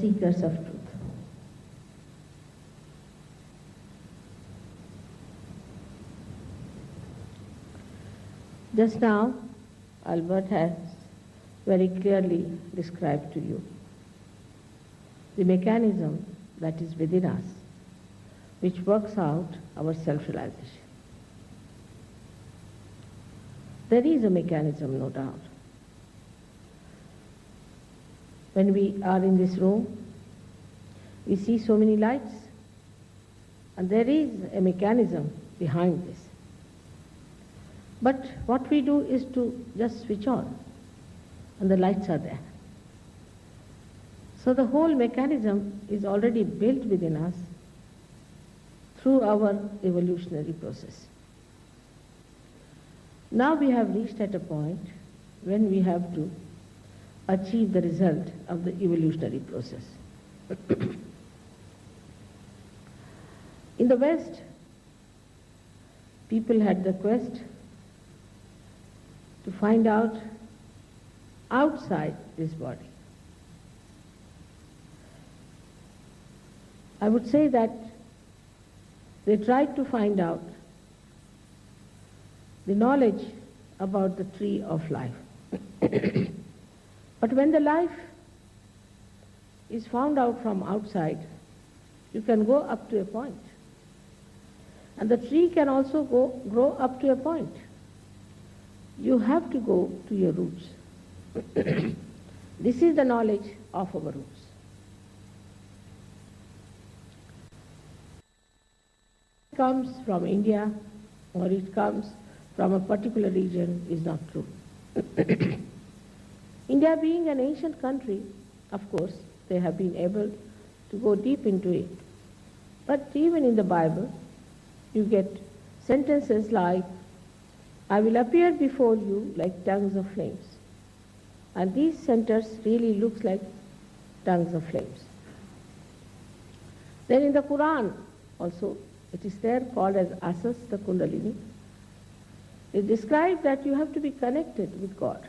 seekers of truth. Just now, Albert has very clearly described to you the mechanism that is within us, which works out our self-realization. There is a mechanism, no doubt. When we are in this room, we see so many lights, and there is a mechanism behind this. But what we do is to just switch on, and the lights are there. So the whole mechanism is already built within us through our evolutionary process. Now we have reached at a point when we have to achieve the result of the evolutionary process. In the West, people had the quest to find out outside this body. I would say that they tried to find out the knowledge about the tree of life. But when the life is found out from outside, you can go up to a point. And the tree can also grow up to a point. You have to go to your roots. This is the knowledge of our roots. It comes from India or it comes from a particular region is not true. India being an ancient country, of course, they have been able to go deep into it. But even in the Bible, you get sentences like, I will appear before you like tongues of flames. And these sentences really looks like tongues of flames. Then in the Quran also, it is there called as Asas, the Kundalini. It describes that you have to be connected with God.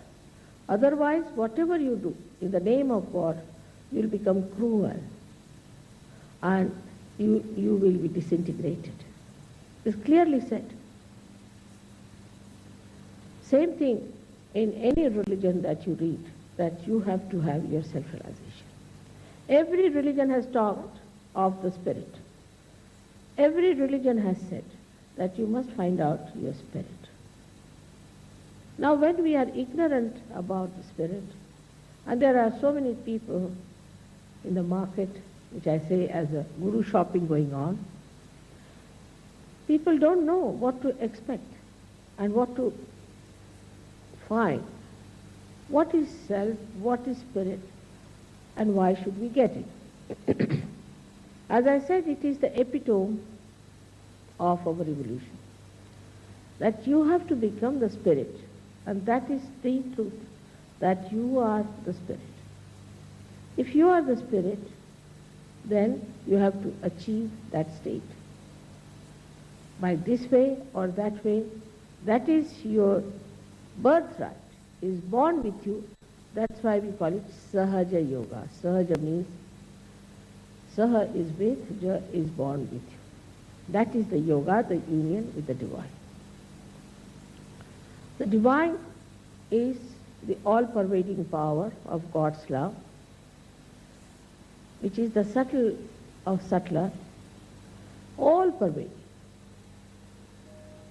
Otherwise, whatever you do in the name of God, you will become cruel and you will be disintegrated. It's clearly said. Same thing in any religion that you read, that you have to have your self-realization. Every religion has talked of the spirit. Every religion has said that you must find out your spirit. Now when we are ignorant about the spirit, and there are so many people in the market, which I say as a guru shopping going on, people don't know what to expect and what to find. What is self, what is spirit, and why should we get it? As I said, it is the epitome of our evolution. That you have to become the spirit, and that is the truth, that you are the spirit. If you are the spirit, then you have to achieve that state. By this way or that way, that is your birthright, is born with you. That's why we call it Sahaja Yoga. Sahaja means Saha is with, Ja is born with you. That is the yoga, the union with the divine. The divine is the all-pervading power of God's love, which is the subtle of subtler, all-pervading.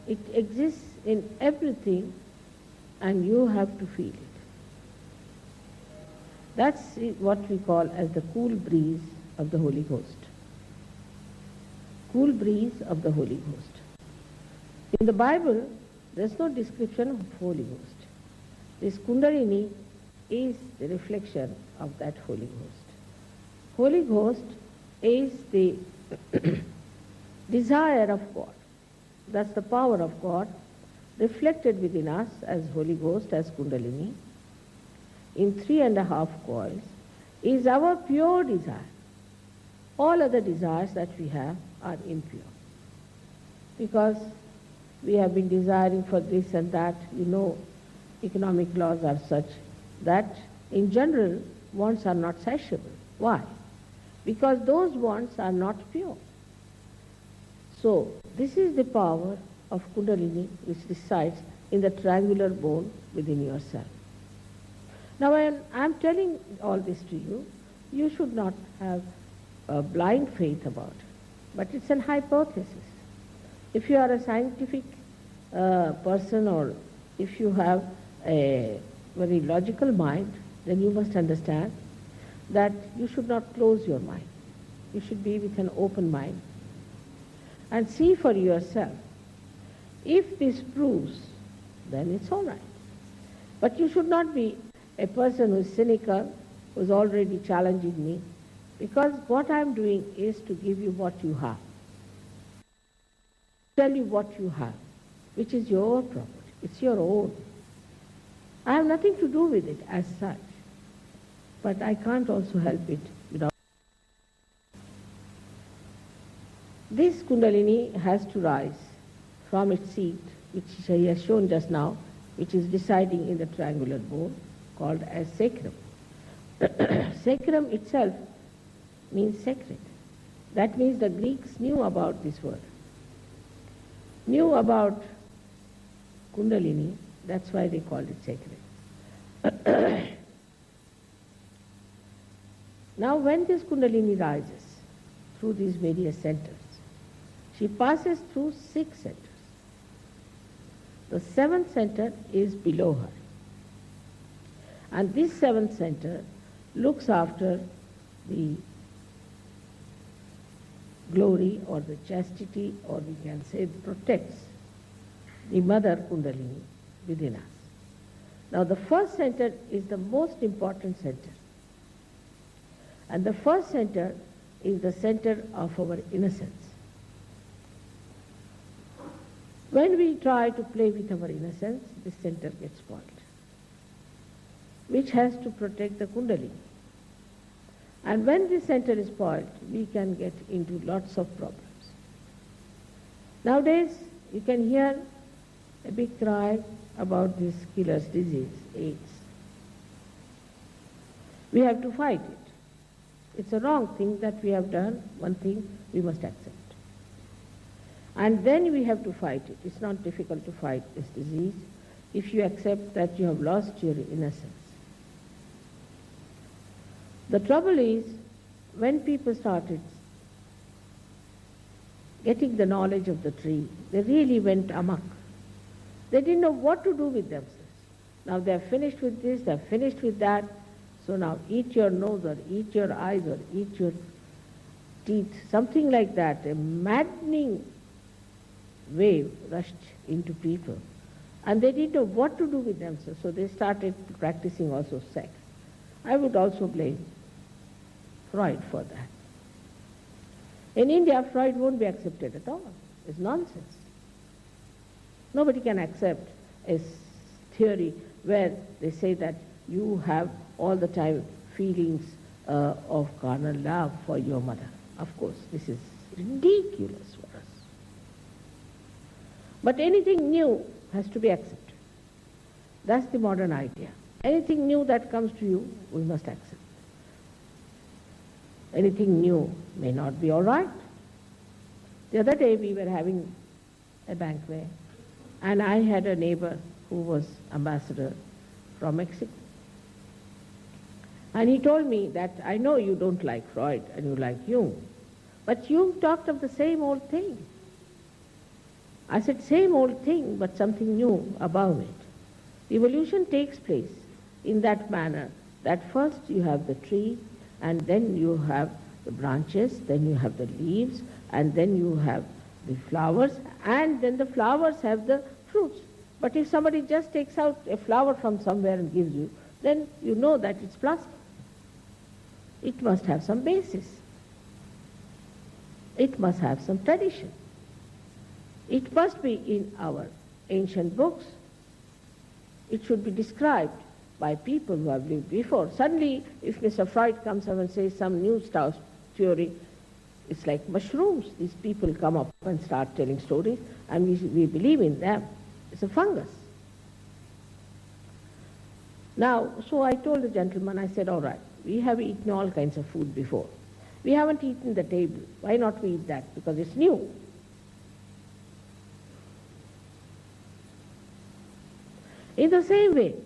It exists in everything, and you have to feel it. That's what we call as the cool breeze of the Holy Ghost. Cool breeze of the Holy Ghost. In the Bible, there's no description of Holy Ghost. This Kundalini is the reflection of that Holy Ghost. Holy Ghost is the desire of God. That's the power of God reflected within us as Holy Ghost, as Kundalini, in 3.5 coils, is our pure desire. All other desires that we have are impure. Because we have been desiring for this and that, economic laws are such that in general wants are not satiable. Why? because those bonds are not pure. So this is the power of Kundalini which resides in the triangular bone within yourself. Now when I am telling all this to you, you should not have a blind faith about it, but it's an hypothesis. If you are a scientific person, or if you have a very logical mind, then you must understand that you should not close your mind. You should be with an open mind and see for yourself. If this proves, then it's all right. But you should not be a person who is cynical, who is already challenging me, because what I'm doing is to give you what you have. Tell you what you have, which is your property. It's your own. I have nothing to do with it as such, but I can't also help it without. This Kundalini has to rise from its seat, which he has shown just now, which is residing in the triangular bone, called as sacrum. Sacrum itself means sacred. That means the Greeks knew about this word, knew about Kundalini, that's why they called it sacred. Now when this Kundalini rises through these various centers, she passes through 6 centers. The 7th center is below her. And this 7th center looks after the glory or the chastity, or we can say protects the mother Kundalini within us. Now the first center is the most important center. And the first center is the center of our innocence. When we try to play with our innocence, this center gets spoiled, which has to protect the Kundalini. And when this center is spoiled, we can get into lots of problems. Nowadays, you can hear a big cry about this killer's disease, AIDS. We have to fight it. It's a wrong thing that we have done. One thing we must accept. And then we have to fight it. It's not difficult to fight this disease if you accept that you have lost your innocence. The trouble is, when people started getting the knowledge of the tree, they really went amok. They didn't know what to do with themselves. Now they're finished with this, they're finished with that, so now eat your nose or eat your eyes or eat your teeth, something like that. A maddening wave rushed into people, and they didn't know what to do with themselves, so they started practicing also sex. I would also blame Freud for that. In India, Freud won't be accepted at all. It's nonsense. Nobody can accept a theory where they say that you have all the time feelings of carnal love for your mother. Of course, this is ridiculous for us. But anything new has to be accepted. That's the modern idea. Anything new that comes to you, we must accept. Anything new may not be all right. The other day we were having a banquet, and I had a neighbor who was ambassador from Mexico. And he told me that, I know you don't like Freud and you like Jung, but Jung talked of the same old thing. I said, same old thing, but something new above it. Evolution takes place in that manner, that first you have the tree, and then you have the branches, then you have the leaves, and then you have the flowers, and then the flowers have the fruits. But if somebody just takes out a flower from somewhere and gives you, then you know that it's plastic. It must have some basis. It must have some tradition. It must be in our ancient books. It should be described by people who have lived before. Suddenly, if Mr. Freud comes up and says some new theory, it's like mushrooms. These people come up and start telling stories, and we believe in them. It's a fungus. Now, so I told the gentleman, I said, all right, we have eaten all kinds of food before. We haven't eaten the table. Why not we eat that? Because it's new. In the same way,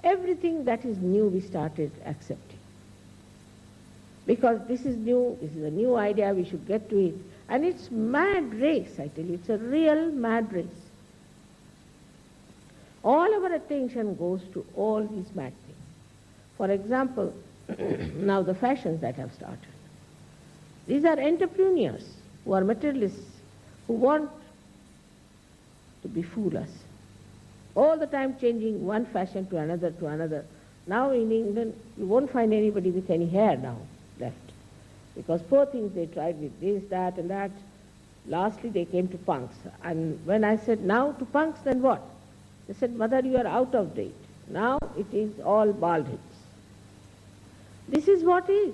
everything that is new we started accepting. Because this is new, this is a new idea, we should get to it. And it's mad race, I tell you, it's a real mad race. All our attention goes to all these mad things. For example, now the fashions that have started. These are entrepreneurs who are materialists, who want to befool us. All the time changing one fashion to another to another. Now in England, you won't find anybody with any hair now left. Because poor things, they tried with this, that and that. Lastly, they came to punks. And when I said, now to punks, then what? They said, Mother, you are out of date. Now it is all bald heads. This is what is.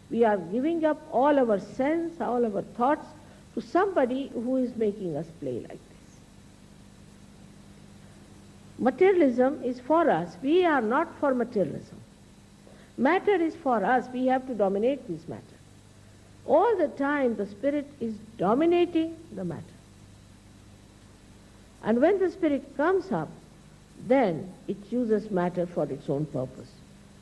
We are giving up all our sense, all our thoughts to somebody who is making us play like this. Materialism is for us. We are not for materialism. Matter is for us. We have to dominate this matter. All the time the spirit is dominating the matter. And when the spirit comes up, then it uses matter for its own purpose.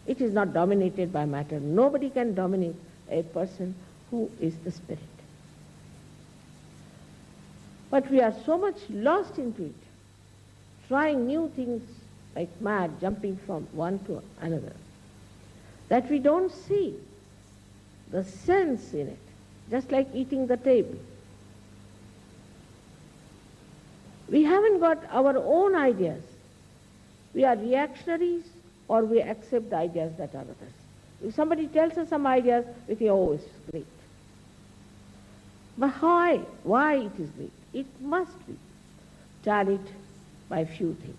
It is not dominated by matter. Nobody can dominate a person who is the spirit. But we are so much lost into it, trying new things like mad, jumping from one to another, that we don't see the sense in it, just like eating the table. We haven't got our own ideas. We are reactionaries, or we accept the ideas that are others. If somebody tells us some ideas, we think, oh, it's great. But why? Why it is great? It must be tallied by few things.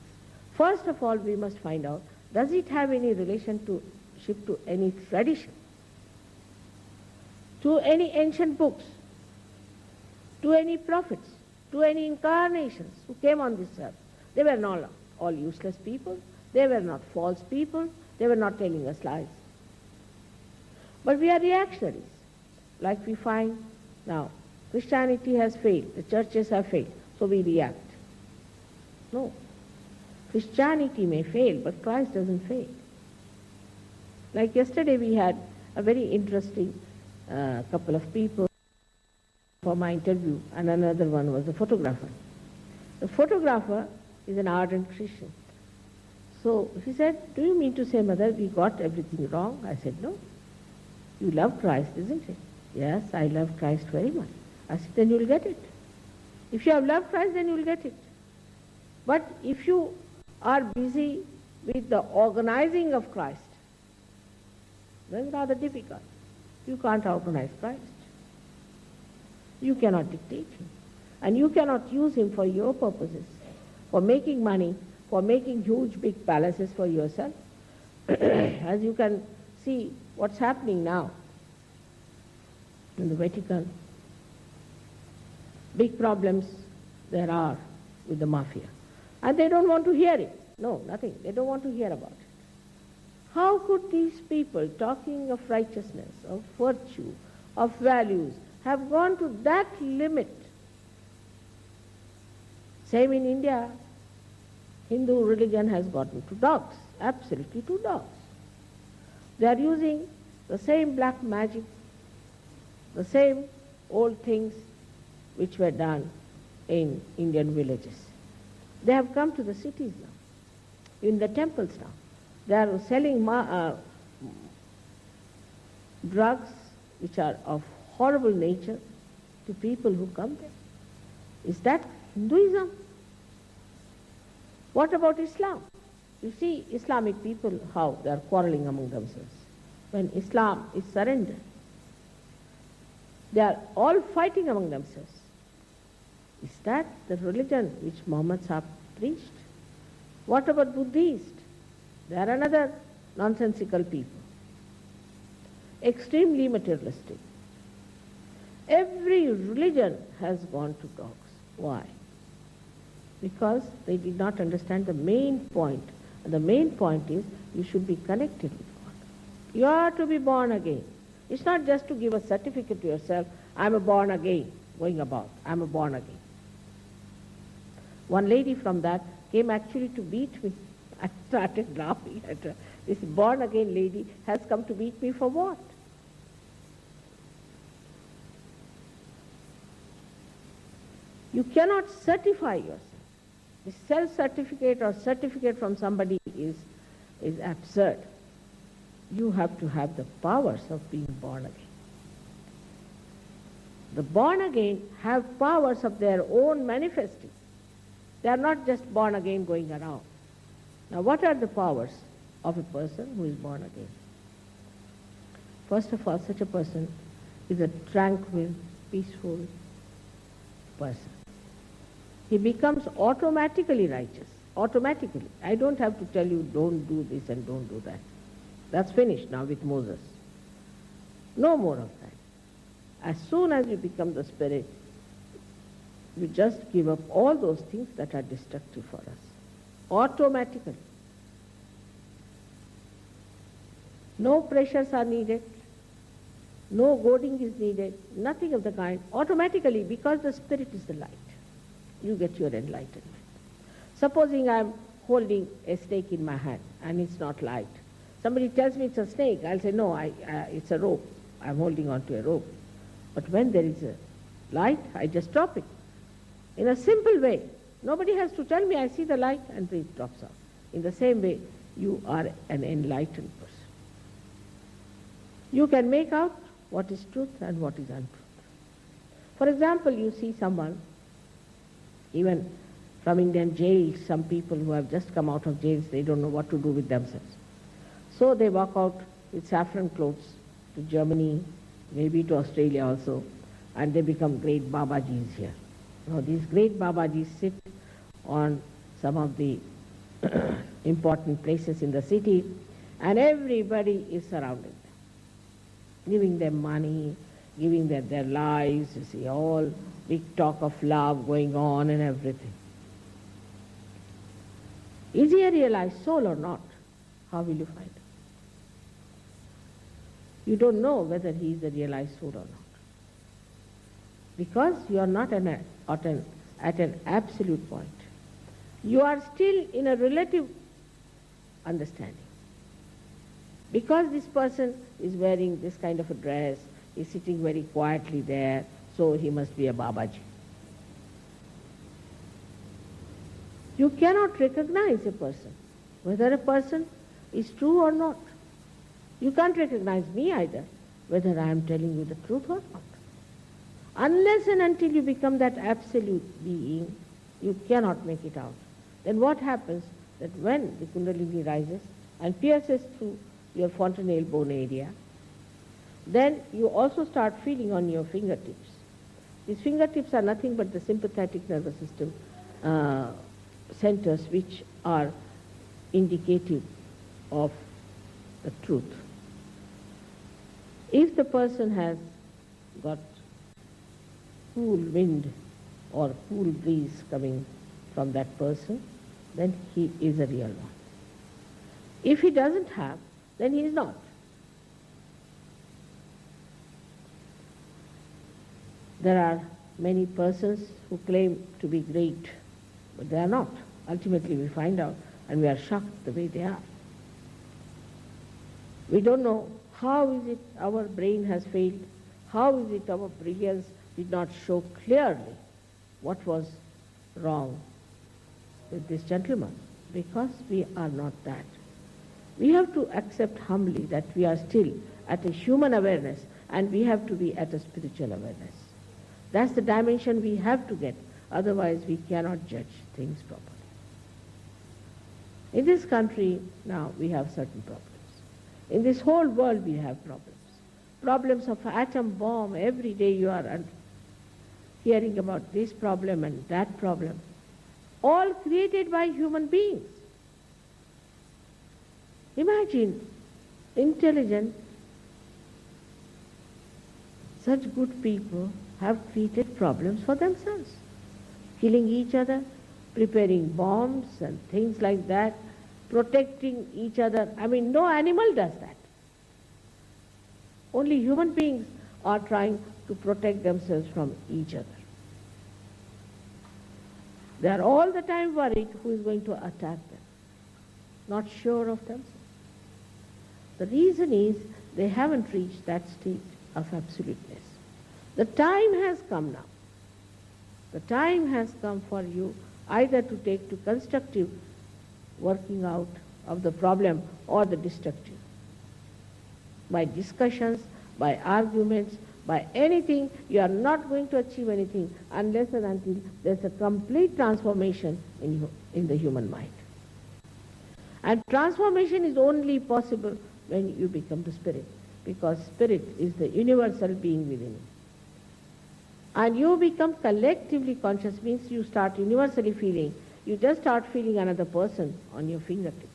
First of all, we must find out, does it have any relationship to any tradition, to any ancient books, to any prophets, to any incarnations who came on this earth? They were not all useless people. They were not false people. They were not telling us lies. But we are reactionaries, like we find now. Christianity has failed. The churches have failed. So we react. No. Christianity may fail, but Christ doesn't fail. Like yesterday we had a very interesting couple of people for my interview, and another one was the photographer. The photographer is an ardent Christian. So he said, do you mean to say, Mother, we got everything wrong? I said, no. You love Christ, isn't it? Yes, I love Christ very much. I said, then you'll get it. If you have loved Christ, then you'll get it. But if you are busy with the organizing of Christ, then it's rather difficult. You can't organize Christ. You cannot dictate him. And you cannot use him for your purposes, for making money, for making huge big palaces for yourself. As you can see what's happening now in the Vatican. Big problems there are with the mafia. And they don't want to hear it. No, nothing. They don't want to hear about it. How could these people talking of righteousness, of virtue, of values, have gone to that limit? Same in India. Hindu religion has gotten to dogs, absolutely to dogs. They are using the same black magic, the same old things which were done in Indian villages. They have come to the cities now, in the temples now. They are selling drugs which are of horrible nature to people who come there. Is that Hinduism? What about Islam? You see Islamic people, how they are quarreling among themselves. When Islam is surrendered, they are all fighting among themselves. Is that the religion which Muhammad Sahib preached? What about Buddhists? They are another nonsensical people. Extremely materialistic. Every religion has gone to dogs. Why? Because they did not understand the main point. And the main point is you should be connected with God. You are to be born again. It's not just to give a certificate to yourself, I'm a born again, going about, I'm a born again. One lady from that came actually to beat me. I started laughing at her. This born again lady has come to beat me for what? You cannot certify yourself. The self-certificate or certificate from somebody is absurd. You have to have the powers of being born again. The born again have powers of their own manifesting. They are not just born again going around. Now what are the powers of a person who is born again? First of all, such a person is a tranquil, peaceful person. He becomes automatically righteous. Automatically. I don't have to tell you don't do this and don't do that. That's finished now with Moses. No more of that. As soon as you become the Spirit, you just give up all those things that are destructive for us. Automatically. No pressures are needed. No goading is needed. Nothing of the kind. Automatically, because the Spirit is the light, you get your enlightenment. Supposing I'm holding a snake in my hand and it's not light. Somebody tells me it's a snake, I'll say, no, it's a rope. I'm holding on to a rope. But when there is a light, I just drop it. In a simple way. Nobody has to tell me, I see the light and it drops off. In the same way, you are an enlightened person. You can make out what is truth and what is untruth. For example, you see someone, even from Indian jails, some people who have just come out of jails, they don't know what to do with themselves. So they walk out with saffron clothes to Germany, maybe to Australia also, and they become great Babajis here. Now these great Babajis sit on some of the important places in the city, and everybody is surrounding them, giving them money, giving them their lives, you see, all big talk of love going on and everything. Is he a realized soul or not? How will you find it? You don't know whether he is a realized soul or not. Because you are not at an absolute point. You are still in a relative understanding. Because this person is wearing this kind of a dress, is sitting very quietly there, so he must be a Babaji. You cannot recognize a person, whether a person is true or not. You can't recognize me either, whether I am telling you the truth or not. Unless and until you become that absolute being, you cannot make it out. Then what happens, that when the Kundalini rises and pierces through your fontanelle bone area, then you also start feeling on your fingertips. These fingertips are nothing but the sympathetic nervous system centers which are indicative of the truth. If the person has got cool wind or cool breeze coming from that person, then he is a real one. If he doesn't have, then he is not. There are many persons who claim to be great, but they are not. Ultimately we find out and we are shocked the way they are. We don't know how is it our brain has failed, how is it our brilliance did not show clearly what was wrong with this gentleman, because we are not that. We have to accept humbly that we are still at a human awareness and we have to be at a spiritual awareness. That's the dimension we have to get, otherwise we cannot judge things properly. In this country now we have certain problems. In this whole world we have problems. Problems of atom bomb, every day you are hearing about this problem and that problem, all created by human beings. Imagine, intelligent, such good people have created problems for themselves, killing each other, preparing bombs and things like that, protecting each other. I mean, no animal does that. Only human beings are trying to protect themselves from each other. They are all the time worried who is going to attack them, not sure of themselves. The reason is they haven't reached that state of absoluteness. The time has come now. The time has come for you either to take to constructive working out of the problem or the destructive. By discussions, by arguments, by anything, you are not going to achieve anything unless and until there's a complete transformation in the human mind. And transformation is only possible when you become the spirit, because spirit is the universal being within you. And you become collectively conscious, means you start universally feeling. You just start feeling another person on your fingertips.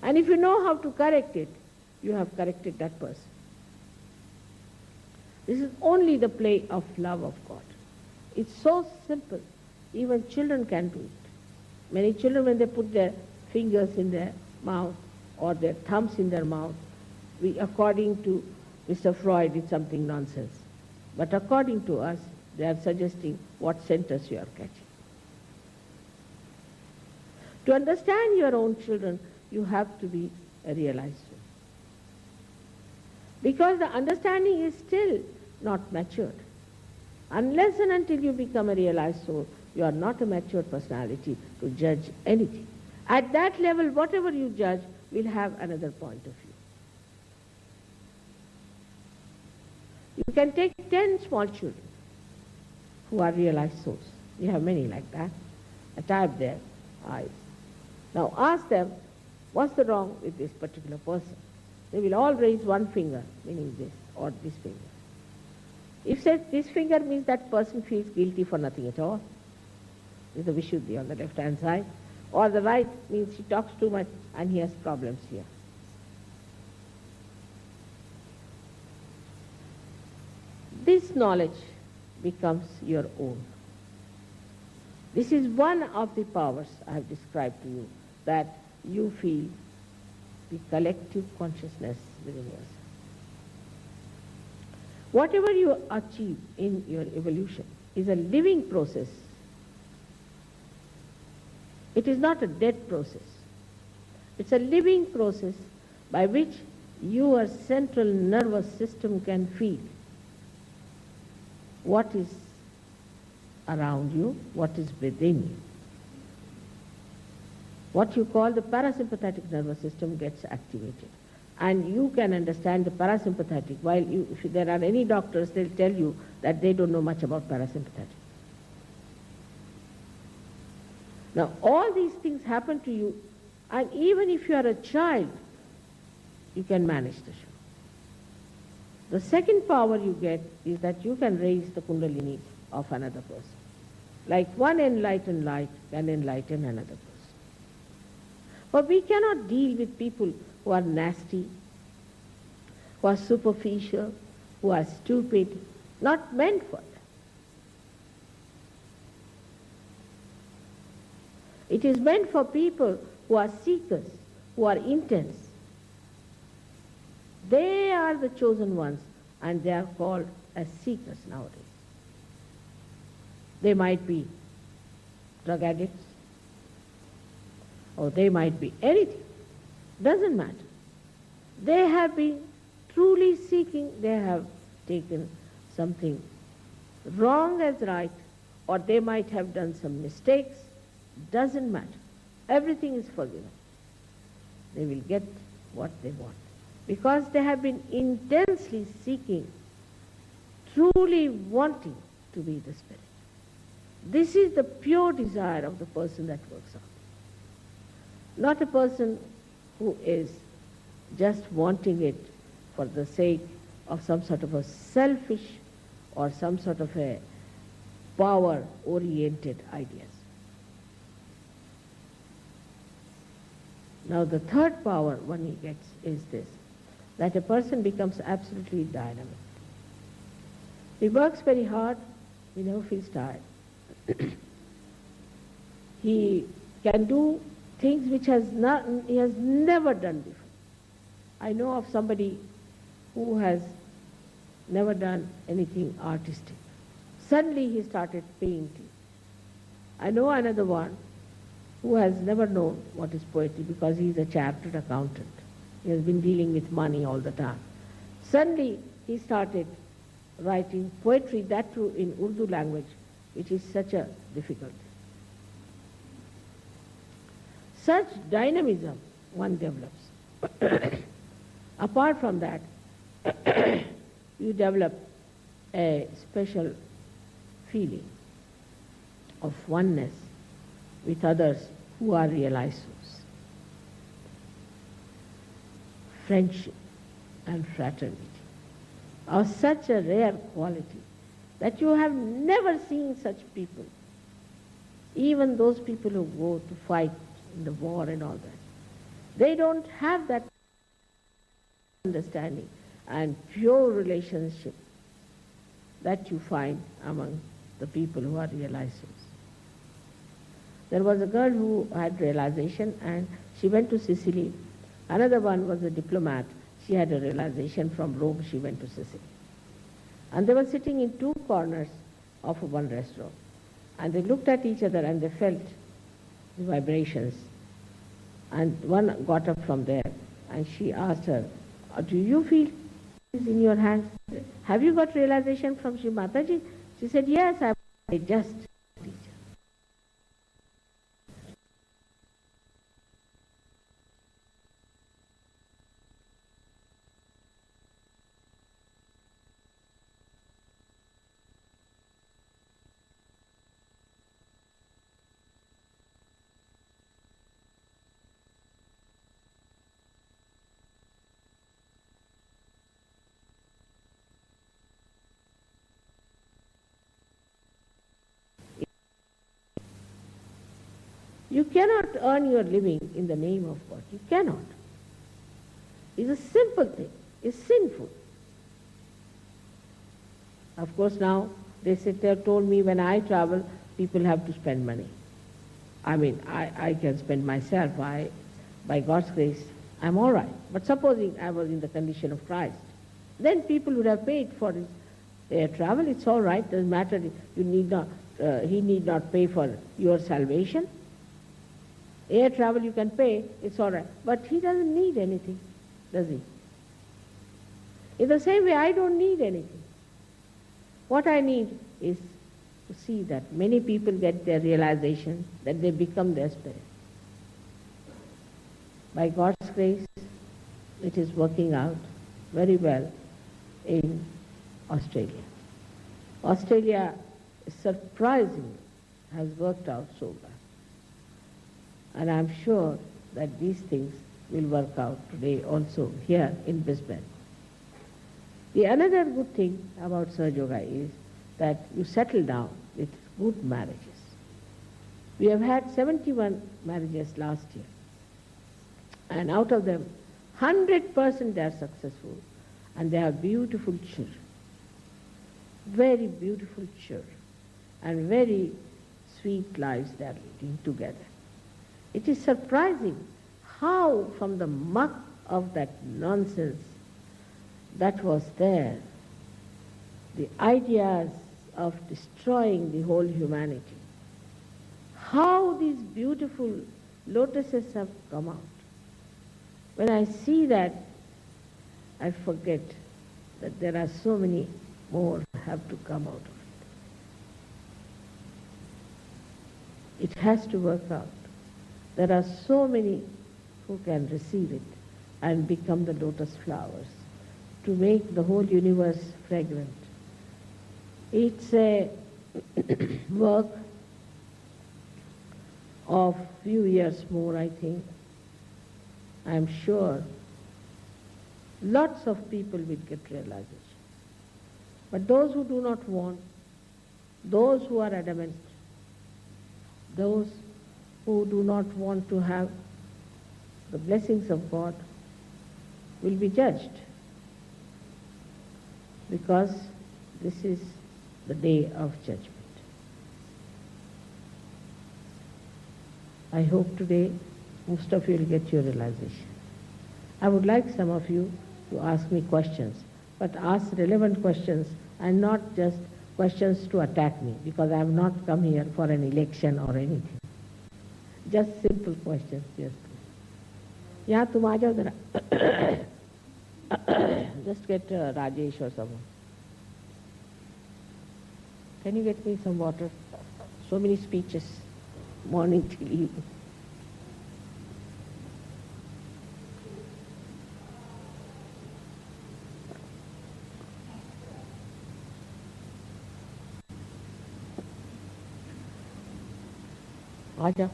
And if you know how to correct it, you have corrected that person. This is only the play of love of God. It's so simple. Even children can do it. Many children, when they put their fingers in their mouth or their thumbs in their mouth, according to Mr. Freud, it's something nonsense. But according to us, they are suggesting what sentence you are catching. To understand your own children, you have to be a realized soul. Because the understanding is still not matured. Unless and until you become a realized soul, you are not a matured personality to judge anything. At that level, whatever you judge will have another point of view. You can take 10 small children who are realized souls. You have many like that. Type their eyes. Now ask them, what's the wrong with this particular person? They will all raise one finger, meaning this, or this finger. If said this finger means that person feels guilty for nothing at all, is the Vishuddhi on the left-hand side, or the right means he talks too much and he has problems here. This knowledge becomes your own. This is one of the powers I have described to you, that you feel the collective consciousness within yourself. Whatever you achieve in your evolution is a living process. It is not a dead process. It's a living process by which your central nervous system can feel what is around you, what is within you. What you call the parasympathetic nervous system gets activated. And you can understand the parasympathetic, while if there are any doctors, they'll tell you that they don't know much about parasympathetic. Now, all these things happen to you, and even if you are a child, you can manage the show. The second power you get is that you can raise the kundalini of another person. Like one enlightened light can enlighten another person. But we cannot deal with people who are nasty, who are superficial, who are stupid, not meant for that. It is meant for people who are seekers, who are intense. They are the chosen ones, and they are called as seekers nowadays. They might be drug addicts, or they might be anything. Doesn't matter. They have been truly seeking, they have taken something wrong as right, or they might have done some mistakes. Doesn't matter. Everything is forgiven. They will get what they want, because they have been intensely seeking, truly wanting to be the spirit. This is the pure desire of the person that works out. Not a person who is just wanting it for the sake of some sort of a selfish or some sort of a power-oriented ideas. Now the third power one gets is this, that a person becomes absolutely dynamic. He works very hard, he never feels tired. He can do things which he has never done before. I know of somebody who has never done anything artistic. Suddenly he started painting. I know another one who has never known what is poetry because he is a chartered accountant. He has been dealing with money all the time. Suddenly he started writing poetry, that too in Urdu language, which is such a difficulty. Such dynamism one develops. Apart from that, you develop a special feeling of oneness with others who are realized souls. Friendship and fraternity are such a rare quality that you have never seen such people. Even those people who go to fight in the war and all that, they don't have that understanding and pure relationship that you find among the people who are realized souls. There was a girl who had realization and she went to Sicily. Another one was a diplomat. She had a realization from Rome, she went to Sicily. And they were sitting in two corners of one restaurant. And they looked at each other and they felt the vibrations. And one got up from there and she asked her, do you feel this in your hands? Have you got realization from Shri Mataji? She said, yes, I just teacher. You cannot earn your living in the name of God. You cannot. It's a simple thing. It's sinful. Of course now, they have told me when I travel, people have to spend money. I mean, I can spend myself. By God's grace, I'm all right. But supposing I was in the condition of Christ, then people would have paid for his air travel. It's all right. Doesn't matter. You need not. He need not pay for your salvation. Air travel you can pay, it's all right. But he doesn't need anything, does he? In the same way, I don't need anything. What I need is to see that many people get their realization that they become their spirit. By God's grace, it is working out very well in Australia. Australia, surprisingly, has worked out so well. And I'm sure that these things will work out today also here in Brisbane. The another good thing about Sahaja Yoga is that you settle down with good marriages. We have had 71 marriages last year. And out of them, 100% they are successful. And they have beautiful children. Very beautiful children. And very sweet lives they are leading together. It is surprising how from the muck of that nonsense that was there, the ideas of destroying the whole humanity, how these beautiful lotuses have come out. When I see that, I forget that there are so many more have to come out of it. It has to work out. There are so many who can receive it and become the lotus flowers to make the whole universe fragrant. It's a work of few years more, I think. I'm sure lots of people will get realization. But those who do not want, those who are adamant, those who do not want to have the blessings of God will be judged, because this is the day of judgment. I hope today most of you will get your realization. I would like some of you to ask me questions, but ask relevant questions and not just questions to attack me, because I have not come here for an election or anything. Just simple questions, yes please. Yeah, tum aa jao zara. Just get Rajesh or someone. Can you get me some water? So many speeches, morning till evening. Aja.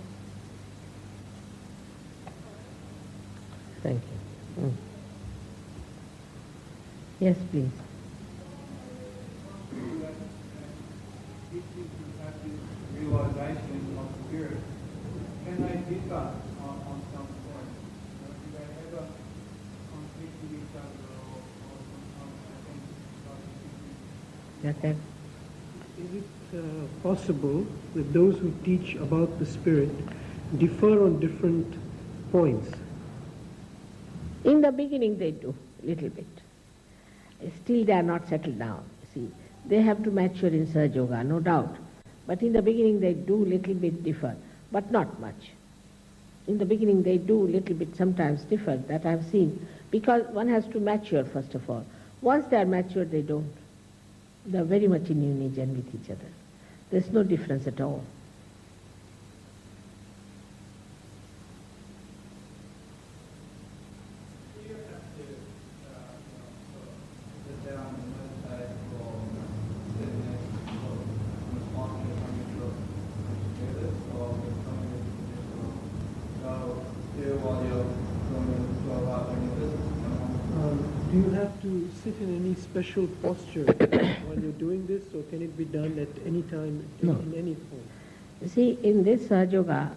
Thank you. Yes, please. Realization of spirit, can they differ on some point? Do they ever conflict with each other, or sometimes Yes, Is it possible that those who teach about the spirit differ on different points? in the beginning they do, little bit. Still they are not settled down. See, they have to mature in Sahaja Yoga, no doubt. But in the beginning they do little bit differ, but not much. In the beginning they do little bit sometimes differ, that I have seen, because one has to mature first of all. Once they are mature, they don't. They are very much in unison with each other. There is no difference at all. you have to sit down and meditate or sit next or respond to something together, or something go still while you're doing go out when you're visiting someone? Do you have to sit in any special posture while you're doing this, or can it be done at any time, No. in any form? You see, in this Sahaja Yoga,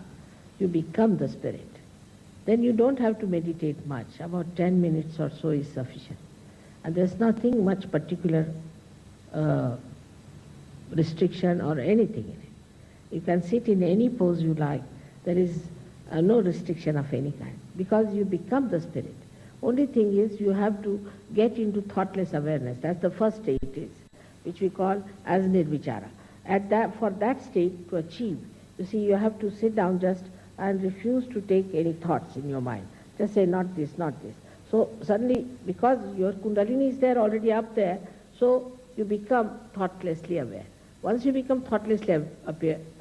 you become the spirit. Then you don't have to meditate much. About 10 minutes or so is sufficient. And there's nothing much particular restriction or anything in it. You can sit in any pose you like. There is no restriction of any kind, because you become the spirit. Only thing is you have to get into thoughtless awareness. That's the first state is, which we call as nirvichara. For that state to achieve, you see, you have to sit down just and refuse to take any thoughts in your mind. Just say, not this, not this. So suddenly, because your kundalini is there already up there, so you become thoughtlessly aware. Once you become thoughtlessly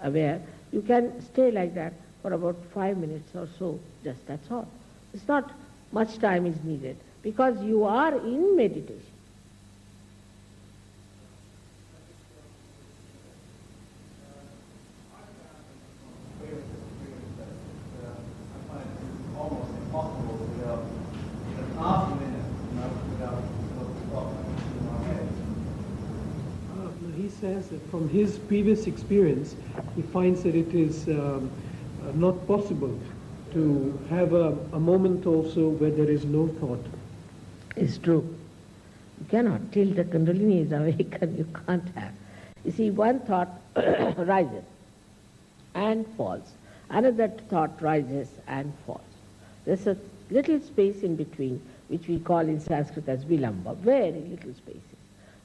aware, you can stay like that for about 5 minutes or so, just that's all. It's not much time is needed, because you are in meditation. He says that from his previous experience, he finds that it is not possible to have a moment also where there is no thought. It's true. You cannot. Till the kundalini is awakened, you can't have. You see, one thought rises and falls. Another thought rises and falls. There's a little space in between, which we call in Sanskrit as vilamba, very little spaces.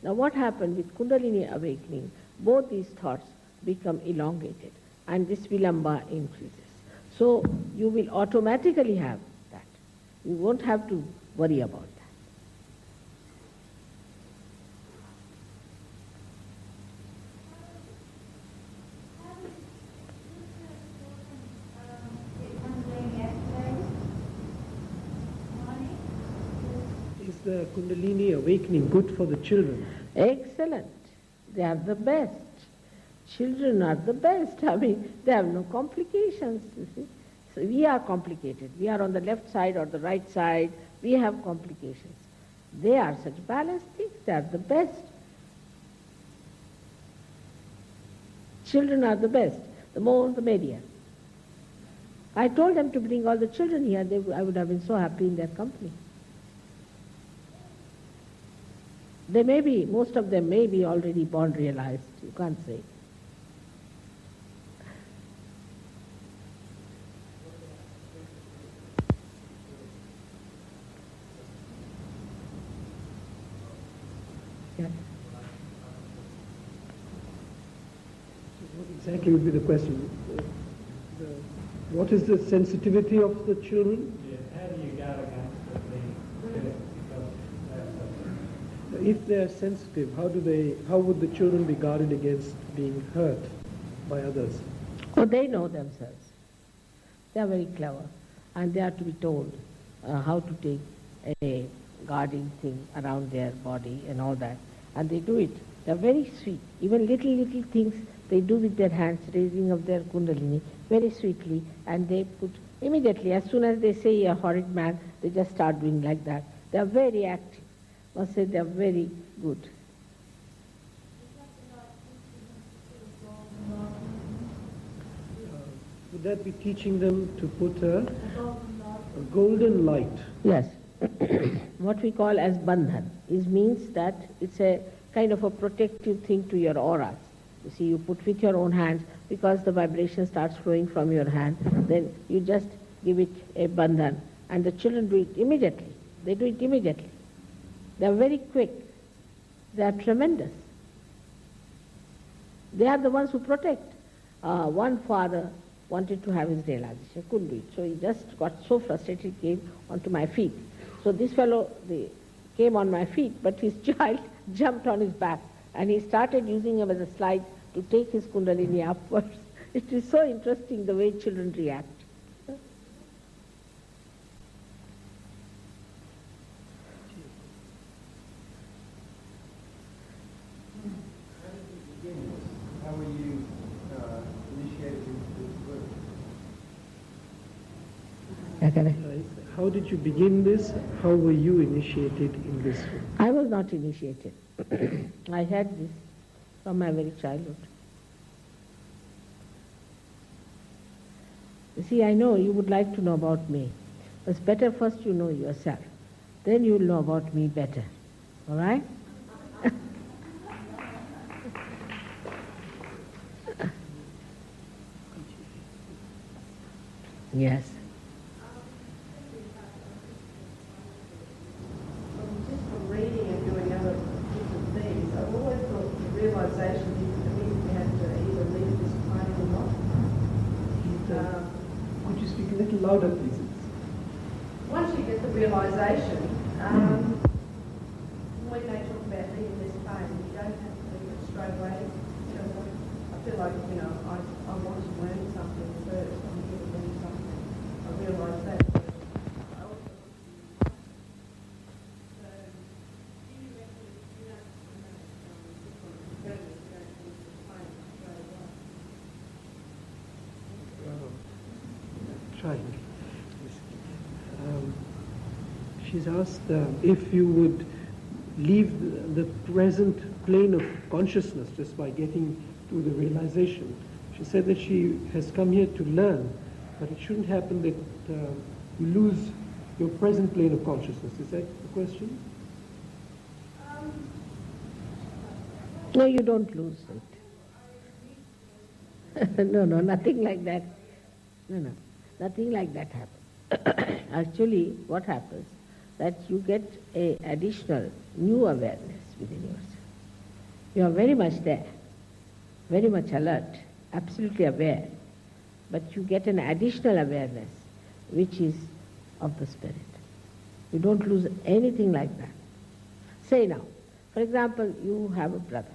Now what happened with kundalini awakening, both these thoughts become elongated and this vilamba increases. So you will automatically have that. You won't have to worry about that. Is the Kundalini awakening good for the children? Excellent. They are the best. Children are the best. I mean, they have no complications, you see. So we are complicated. We are on the left side or the right side. We have complications. They are such balanced things. They are the best. Children are the best. The more, the merrier. I told them to bring all the children here. I would have been so happy in their company. They may be, most of them may be already born realized. You can't say. Yeah. What exactly would be the question? What is the sensitivity of the children? Yeah, how do you guard against it being hurt because they're so If they are sensitive, how would the children be guarded against being hurt by others? Oh, they know themselves. They are very clever, and they are to be told how to take a guarding thing around their body and all that, and they do it. They are very sweet. Even little things they do with their hands, raising of their kundalini very sweetly, and they put immediately, as soon as they say a horrid man, they just start doing like that. They are very active. I must say they are very good. Would that be teaching them to put a golden light? Yes. What we call as bandhan means that it's a kind of a protective thing to your auras. You see, you put with your own hands, because the vibration starts flowing from your hand, then you just give it a bandhan, and the children do it immediately. They do it immediately. They are very quick. They are tremendous. They are the ones who protect. One father wanted to have his realization, couldn't do it, so he just got so frustrated, he came onto my feet. So this fellow came on my feet, but his child jumped on his back, and he started using him as a slide to take his kundalini upwards. It is so interesting the way children react. How were you initiated into this work? How did you begin this? How were you initiated in this? I was not initiated. I had this from my very childhood. You see, I know you would like to know about me. It's better first you know yourself. Then you'll know about me better. All right? Yes. Just from reading and doing other different things, I've always thought the realisation is that we have to either leave this plane or not. Could you speak a little louder, please? Once you get the realisation, when they talk about leaving this plane, you don't have to leave it straight away. You know, I feel like, you know, I want to learn something first. I'm here to learn something. I realise that. I also Trying. She's asked if you would leave the present plane of consciousness just by getting to the realization. She said that she has come here to learn, but it shouldn't happen that you lose your present plane of consciousness. Is that the question? No, you don't lose it. No, nothing like that. No, nothing like that happens. Actually, what happens, that you get a additional new awareness within yourself. You are very much there, very much alert, absolutely aware, but you get an additional awareness which is of the spirit. You don't lose anything like that. Say now, for example, you have a brother.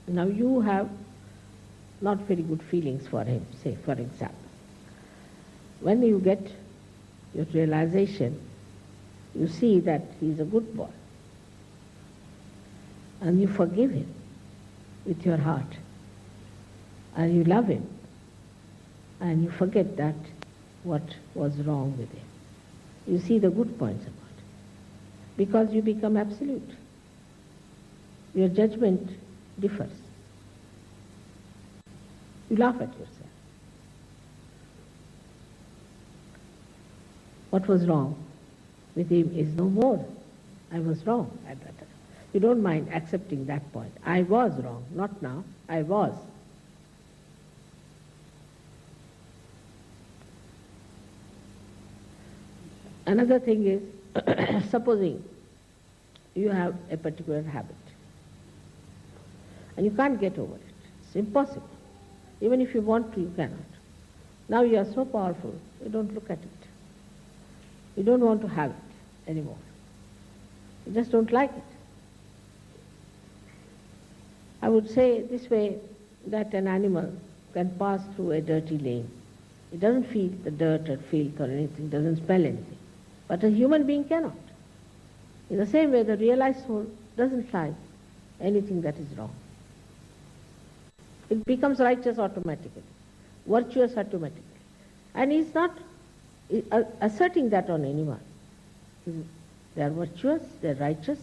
Now you have not very good feelings for him, say for example. When you get your realization, you see that he is a good boy, and you forgive him with your heart, and you love him, and you forget that what was wrong with him. You see the good points about it, because you become absolute. Your judgment differs. You laugh at yourself. What was wrong with him is no more. I was wrong at that time. You don't mind accepting that point. I was wrong, not now. I was. Another thing is, supposing you have a particular habit. And you can't get over it. It's impossible. Even if you want to, you cannot. Now you are so powerful, you don't look at it. You don't want to have it anymore. You just don't like it. I would say this way, that an animal can pass through a dirty lane. It doesn't feel the dirt or filth or anything, doesn't smell anything. But a human being cannot. In the same way, the realized soul doesn't like anything that is wrong. It becomes righteous automatically, virtuous automatically. And he's not asserting that on anyone. They are virtuous, they are righteous,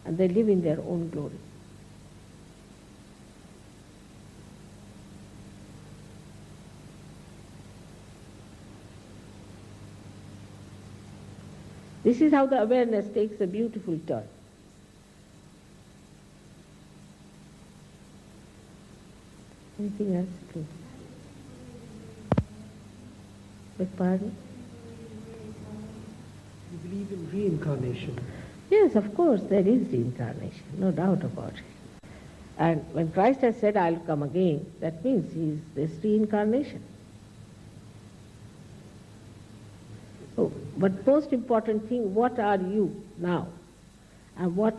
and they live in their own glory. This is how the awareness takes a beautiful turn. Anything else, please? Beg pardon? You believe in reincarnation? Yes, of course, there is reincarnation, no doubt about it. And when Christ has said, I'll come again, that means there's reincarnation. Oh, but most important thing, what are you now? And what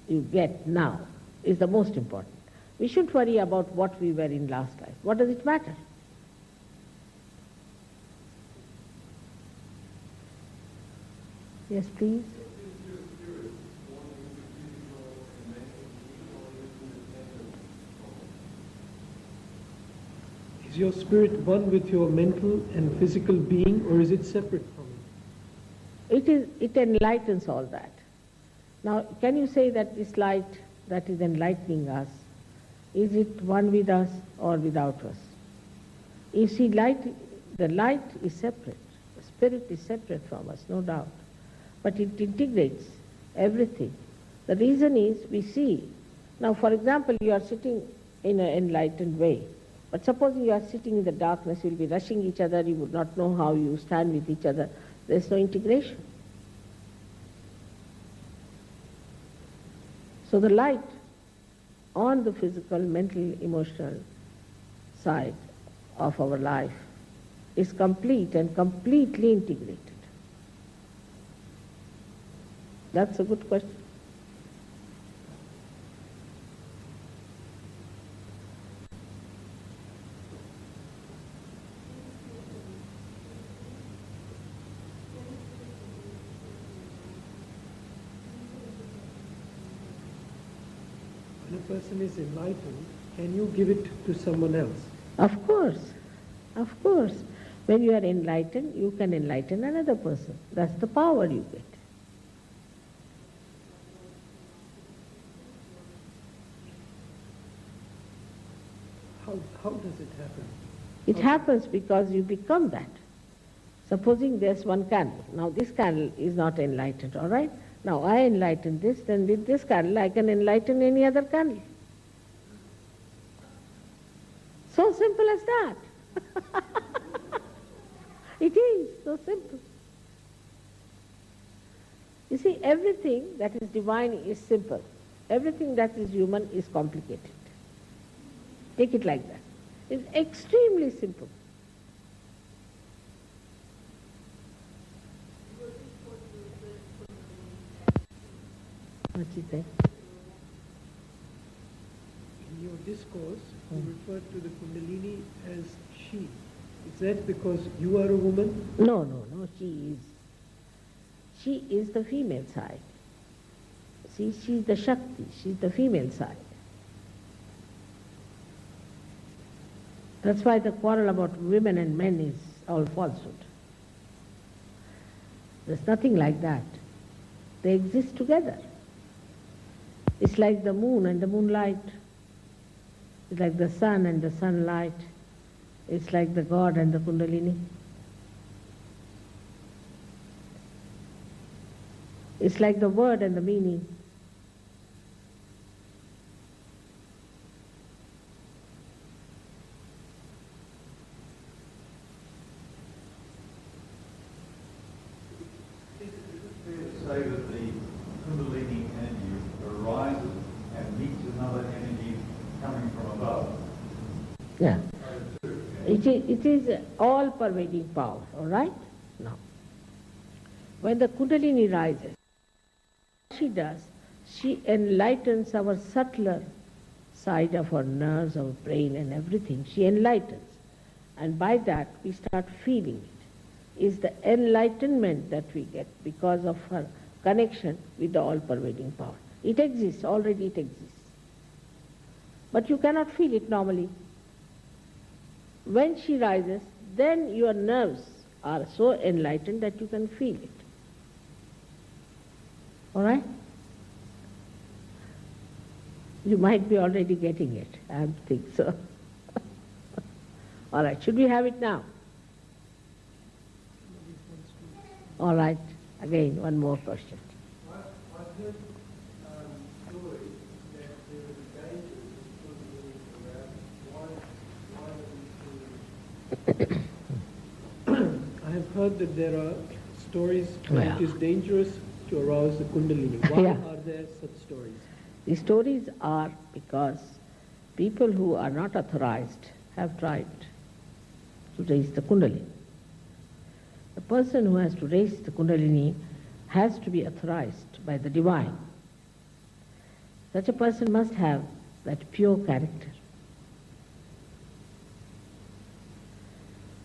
you get now is the most important. We shouldn't worry about what we were in last life. What does it matter? Yes, please. Is your spirit one with your mental and physical being, or is it separate from it? It enlightens all that. Now, can you say that this light that is enlightening us, is it one with us or without us? You see, the light is separate. The spirit is separate from us, no doubt. But it integrates everything. The reason is we see. Now, for example, you are sitting in an enlightened way. But supposing you are sitting in the darkness, you will be rushing each other, you would not know how you stand with each other. There is no integration. So the light on the physical, mental, emotional side of our life is complete and completely integrated. That's a good question. When a person is enlightened, can you give it to someone else? Of course, of course. When you are enlightened, you can enlighten another person. That's the power you get. How does it happen? It happens because you become that. Supposing there's one candle. Now this candle is not enlightened, all right? Now I enlighten this, then with this candle I can enlighten any other candle. So simple as that. It is so simple. You see, everything that is divine is simple. Everything that is human is complicated. Take it like that. It's extremely simple. What is that? In your discourse, you referred to the Kundalini as she. Is that because you are a woman? No, she is the female side. See, she's the Shakti, she's the female side. That's why the quarrel about women and men is all falsehood. There's nothing like that. They exist together. It's like the moon and the moonlight. It's like the sun and the sunlight. It's like the God and the Kundalini. It's like the word and the meaning. Is it fair to say that the Kundalini and Yeah. It is all-pervading power, all right? Now, when the Kundalini rises, what she does, she enlightens our subtler side of our nerves, our brain and everything. She enlightens. And by that, we start feeling it. It's the enlightenment that we get because of her connection with the all-pervading power. It exists, already it exists. But you cannot feel it normally. When she rises, then your nerves are so enlightened that you can feel it. All right? You might be already getting it. I think so. All right, should we have it now? All right, again, one more question. I've heard stories that there is a danger around. I have heard that there are stories that it is dangerous to arouse the Kundalini. Why are there such stories? The stories are because people who are not authorized have tried to raise the Kundalini. The person who has to raise the Kundalini has to be authorized by the divine. Such a person must have that pure character.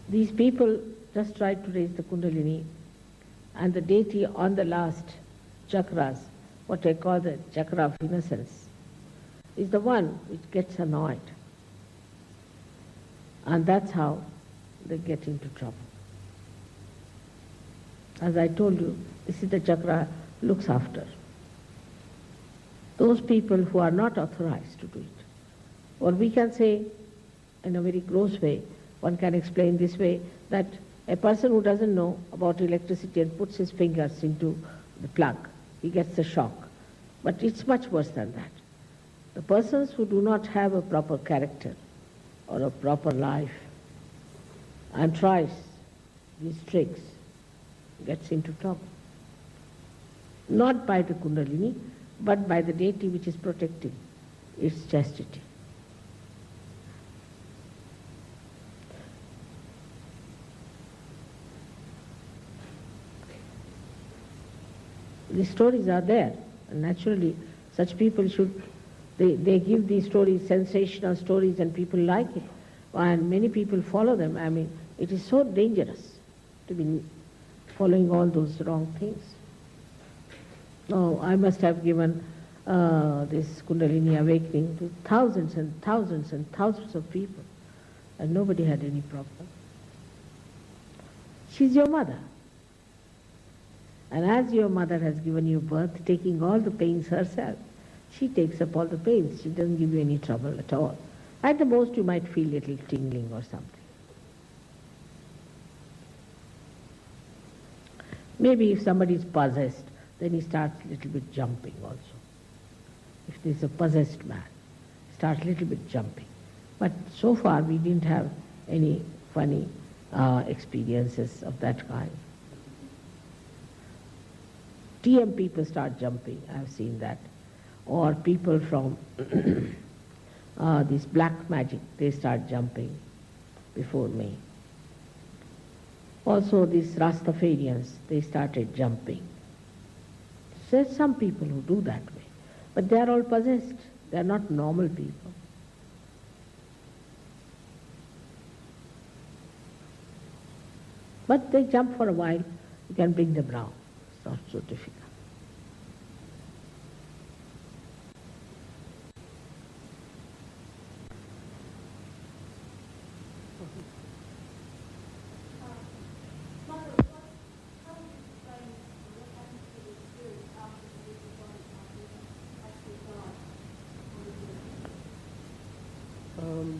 These people just tried to raise the Kundalini, and the deity on the last chakras, what I call the chakra of innocence, is the one which gets annoyed. And that's how they get into trouble. As I told you, this is the chakra looks after those people who are not authorized to do it. Or we can say, in a very gross way, one can explain this way, that a person who doesn't know about electricity and puts his fingers into the plug, he gets a shock. But it's much worse than that. The persons who do not have a proper character or a proper life and tries these tricks gets into trouble. Not by the Kundalini, but by the deity which is protecting its chastity. The stories are there, and naturally such people should, they give these stories, sensational stories, and people like it, and many people follow them. I mean, it is so dangerous to be following all those wrong things. Oh, I must have given this Kundalini awakening to thousands and thousands and thousands of people, and nobody had any problem. She's your mother. And as your mother has given you birth, taking all the pains herself, she takes up all the pains. She doesn't give you any trouble at all. At the most, you might feel a little tingling or something. Maybe if somebody is possessed, then he starts a little bit jumping also. If there's a possessed man, he starts a little bit jumping. But so far, we didn't have any funny experiences of that kind. TM people start jumping, I've seen that. Or people from this black magic, they start jumping before me. Also these Rastafarians, they started jumping. There's some people who do that way, but they are all possessed. They are not normal people. But they jump for a while, you can bring them round. It's not so difficult.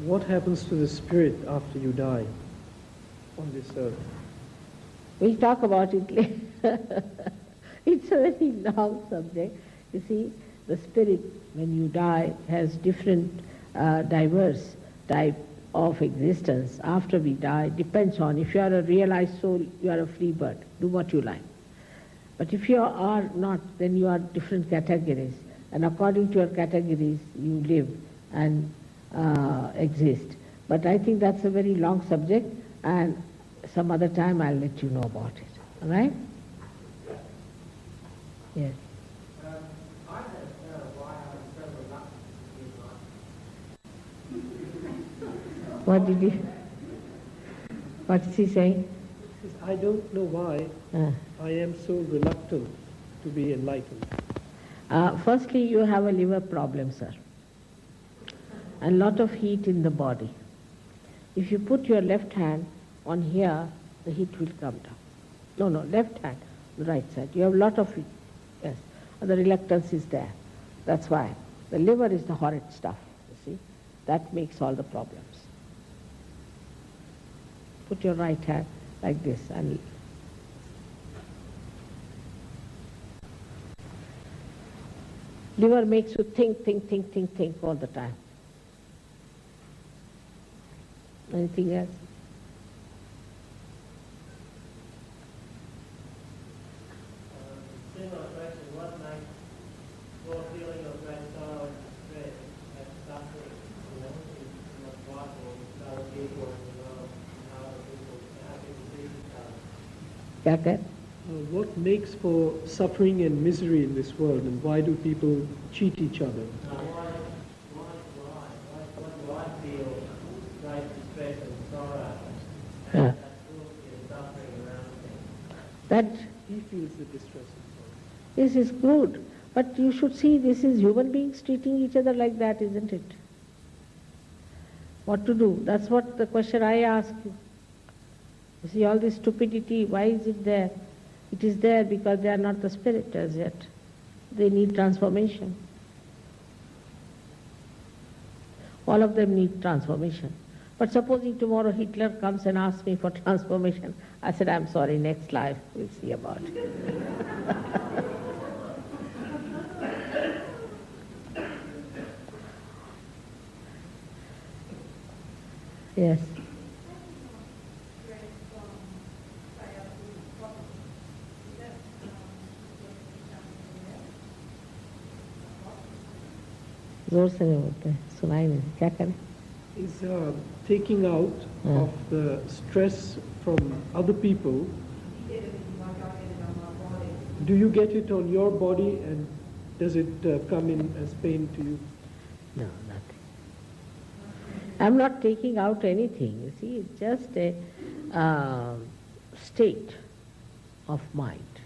What happens to the spirit after you die on this earth? We'll talk about it later. It's a very long subject. You see, the spirit, when you die, has different diverse type of existence. After we die, depends on, if you are a realized soul, you are a free bird. Do what you like. But if you are not, then you are different categories. And according to your categories, you live and exist. But I think that's a very long subject, and some other time I'll let you know about it. All right? Yes. I don't know why I'm so reluctant to be enlightened. What is he saying? He says, I don't know why I am so reluctant to be enlightened. Firstly, you have a liver problem, sir, and lot of heat in the body. If you put your left hand on here, the heat will come down. No, left hand, the right side. You have a lot of heat. Yes, and the reluctance is there. That's why. The liver is the horrid stuff, you see. That makes all the problems. Put your right hand like this and liver makes you think all the time. Anything else? Similar question, what makes your feeling of great sorrow and stress and suffering, in what's vital with other people in the world, and how people see each other? क्या कह? What makes for suffering and misery in this world, and why do people cheat each other? Why do I feel great distress and sorrow and Yeah. that cruelty and suffering around me? That He feels the distress and sorrow. this is good, but you should see this is human beings treating each other like that, isn't it? What to do? That's what the question I ask you. You see all this stupidity, why is it there? It is there because they are not the spirit as yet. They need transformation. All of them need transformation. But supposing tomorrow Hitler comes and asks me for transformation, I said, I'm sorry, next life, we'll see about it. Yes. जोर से नहीं बोलते हैं, सुनाई नहीं, क्या करें? Is taking out of the stress from other people. Do you get it on your body, and does it come in as pain to you? No, nothing. I'm not taking out anything, you see, it's just a state of mind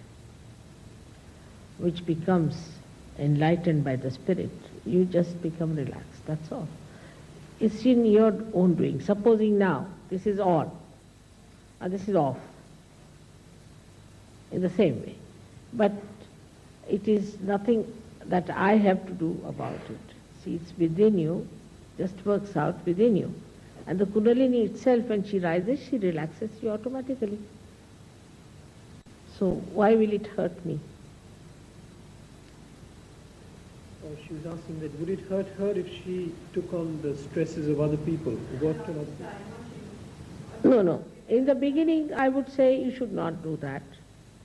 which becomes enlightened by the spirit. You just become relaxed, that's all. It's in your own doing. Supposing now this is on and this is off in the same way. But it is nothing that I have to do about it. See, it's within you, just works out within you. And the Kundalini itself, when she rises, she relaxes you automatically. So why will it hurt me? She was asking that would it hurt her if she took on the stresses of other people? What can I do? No. In the beginning, I would say you should not do that,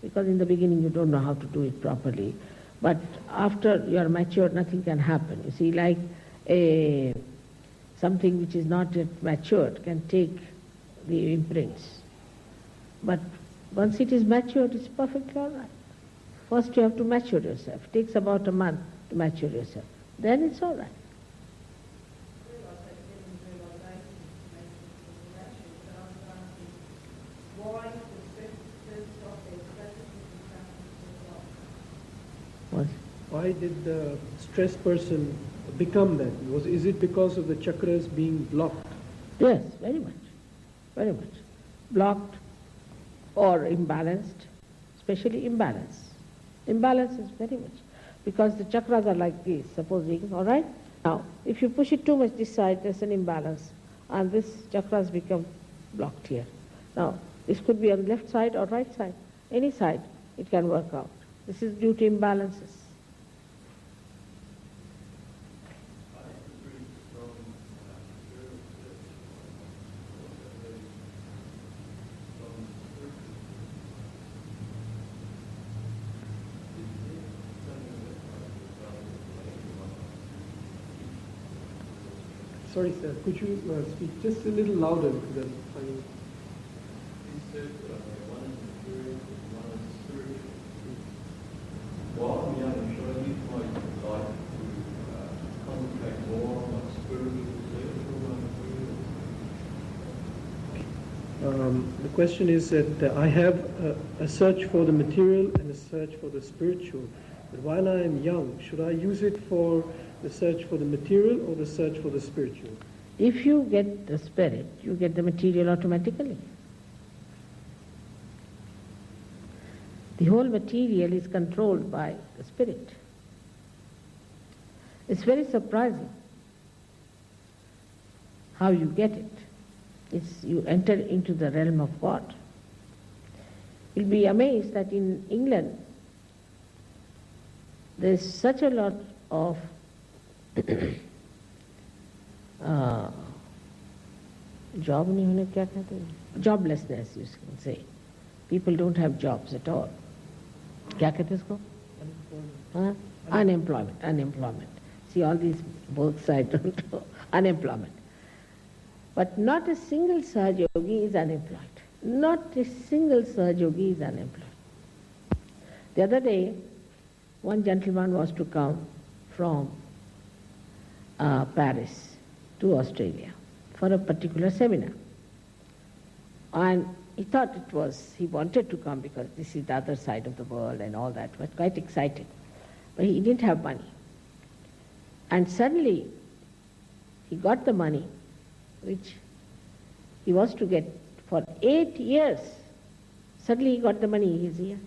because in the beginning you don't know how to do it properly. But after you are mature, nothing can happen. You see, like something which is not yet matured can take the imprints. But once it is matured, it's perfectly all right. First you have to mature yourself. It takes about a month to mature yourself. Then it's all right. What? Why did the stress person become that? Is it because of the chakras being blocked? Yes, very much. Very much. Blocked or imbalanced, especially imbalance. Imbalance is very much. Because the chakras are like this, supposing, all right? Now, if you push it too much this side, there's an imbalance, and this chakras become blocked here. Now, this could be on the left side or right side. Any side, it can work out. This is due to imbalances. Sorry, sir, could you speak just a little louder? Because He said one is material, one is spiritual. While I'm young, should I use my life to concentrate more on my spiritual side or my material? the question is that I have a search for the material and a search for the spiritual. But while I am young, should I use it for the search for the material or the search for the spiritual? If you get the spirit, you get the material automatically. The whole material is controlled by the spirit. It's very surprising how you get it. You enter into the realm of God. You'll be amazed that in England there's such a lot of joblessness, you can say. People don't have jobs at all. Unemployment. See, all these both sides don't know. Unemployment. But not a single Sahaj Yogi is unemployed. Not a single Sahaj Yogi is unemployed. The other day, one gentleman was to come from Paris to Australia for a particular seminar. And he thought he wanted to come because this is the other side of the world and all that, was quite excited. But he didn't have money. And suddenly, he got the money, which he was to get for 8 years. Suddenly he got the money, he's here.